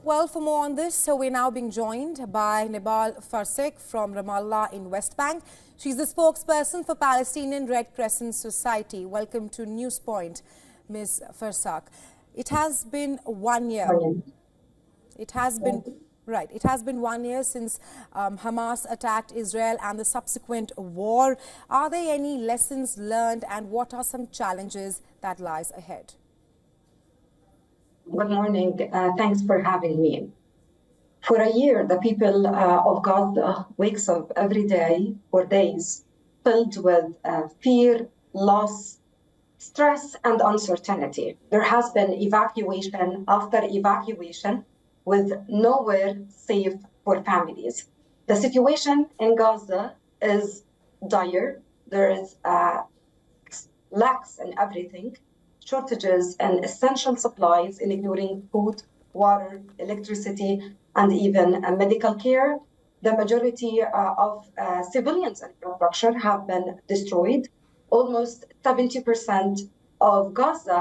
Well, for more on this, so we're now being joined by Nabal Farsik from Ramallah in West Bank. She's the spokesperson for Palestinian Red Crescent Society. Welcome to Newspoint, Ms. Farsak. It has been 1 year. It has been 1 year since Hamas attacked Israel and the subsequent war. Are there any lessons learned, and what are some challenges that lies ahead? Good morning. Thanks for having me. For a year, the people of Gaza wakes up every day for days filled with fear, loss, stress, and uncertainty. There has been evacuation after evacuation with nowhere safe for families. The situation in Gaza is dire. There is lacks in everything. Shortages in essential supplies, including food, water, electricity, and even medical care. The majority of civilians infrastructure have been destroyed. Almost 70% of Gaza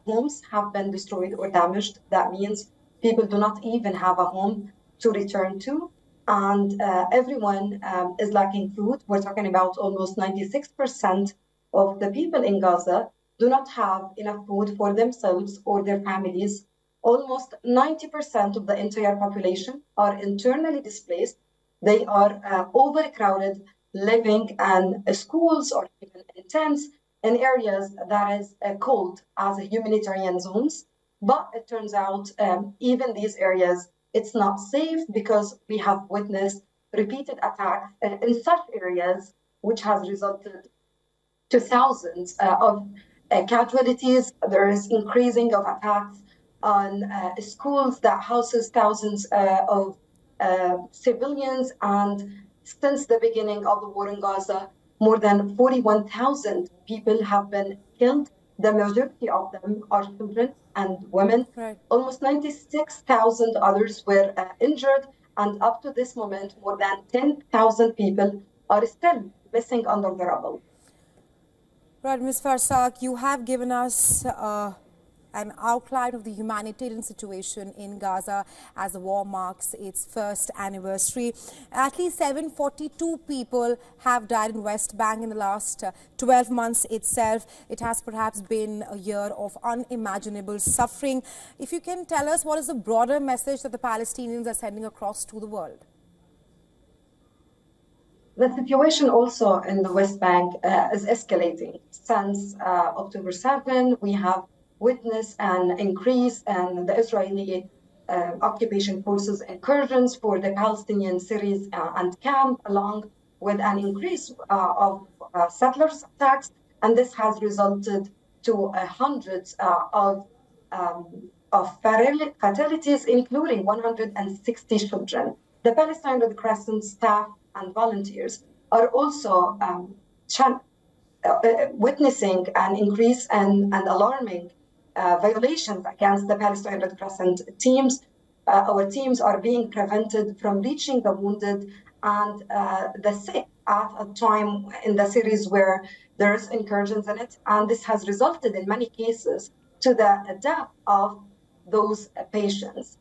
homes have been destroyed or damaged. That means people do not even have a home to return to. And everyone is lacking food. We're talking about almost 96% of the people in Gaza do not have enough food for themselves or their families. Almost 90% of the entire population are internally displaced. They are overcrowded, living in schools or even in tents in areas that is called as humanitarian zones. But it turns out even these areas, it's not safe because we have witnessed repeated attacks in such areas, which has resulted to thousands of casualties. There is increasing of attacks on schools that houses thousands of civilians. And since the beginning of the war in Gaza, more than 41,000 people have been killed. The majority of them are children and women. Right. Almost 96,000 others were injured. And up to this moment, more than 10,000 people are still missing under the rubble. Right, Ms. Farsak, you have given us an outline of the humanitarian situation in Gaza as the war marks its first anniversary. At least 742 people have died in West Bank in the last 12 months itself. It has perhaps been a year of unimaginable suffering. If you can tell us, what is the broader message that the Palestinians are sending across to the world? The situation also in the West Bank is escalating. Since October 7, we have witnessed an increase in the Israeli occupation forces incursions for the Palestinian cities and camp, along with an increase of settlers attacks. And this has resulted to hundreds of fatalities, including 160 children. The Palestinian Red Crescent staff and volunteers are also witnessing an increase and alarming violations against the Palestinian Red Crescent teams. Our teams are being prevented from reaching the wounded and the sick at a time in the cities where there's incursions in it. And this has resulted in many cases to the death of those patients.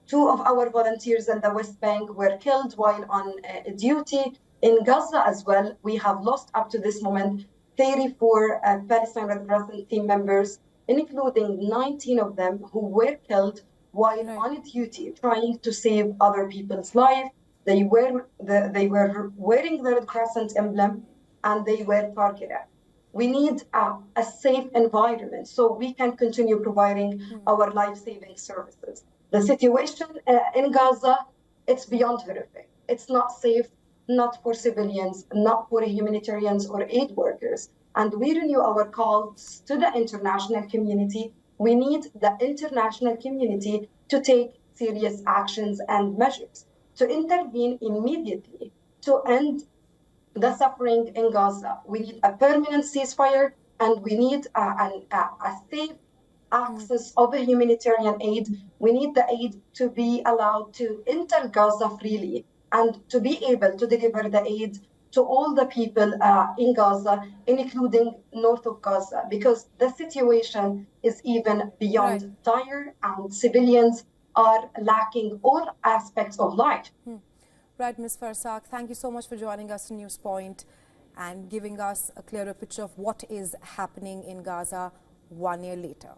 Two of our volunteers in the West Bank were killed while on duty. In Gaza as well, we have lost up to this moment 34 Palestinian Red Crescent team members, including 19 of them who were killed while on duty, trying to save other people's lives. They were wearing the Red Crescent emblem and they were targeted. We need a safe environment so we can continue providing our life-saving services. The situation in Gaza, it's beyond horrific. It's not safe, not for civilians, not for humanitarians or aid workers. And we renew our calls to the international community. We need the international community to take serious actions and measures to intervene immediately to end the suffering in Gaza. We need a permanent ceasefire, and we need a safe access of a humanitarian aid. We need the aid to be allowed to enter Gaza freely and to be able to deliver the aid to all the people in Gaza, including north of Gaza, because the situation is even beyond dire, and civilians are lacking all aspects of life. Right, Ms. Farsak, thank you so much for joining us in Newspoint and giving us a clearer picture of what is happening in Gaza 1 year later.